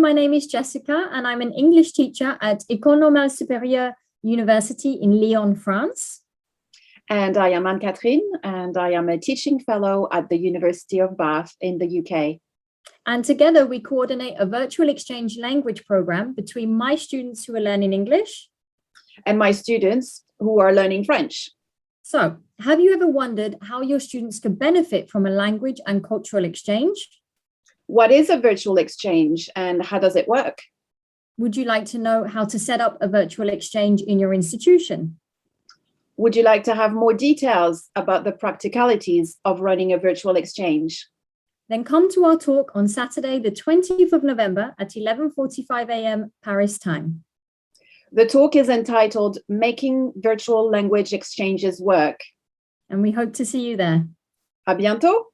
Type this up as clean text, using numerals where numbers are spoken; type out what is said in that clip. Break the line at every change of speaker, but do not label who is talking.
my name is Jessica, and I'm an English teacher at École Normale Supérieure University in Lyon, France.
And I am Anne-Catherine, and I am a teaching fellow at the University of Bath in the UK.
And together we coordinate a virtual exchange language program between my students who are learning English
and my students who are learning French.
So, have you ever wondered how your students could benefit from a language and cultural exchange?
What is a virtual exchange and how does it work?
Would you like to know how to set up a virtual exchange in your institution?
Would you like to have more details about the practicalities of running a virtual exchange?
Then come to our talk on Saturday, the 20th of November at 11:45 a.m. Paris time.
The talk is entitled Making Virtual Language Exchanges Work.
And we hope to see you there.
À bientôt!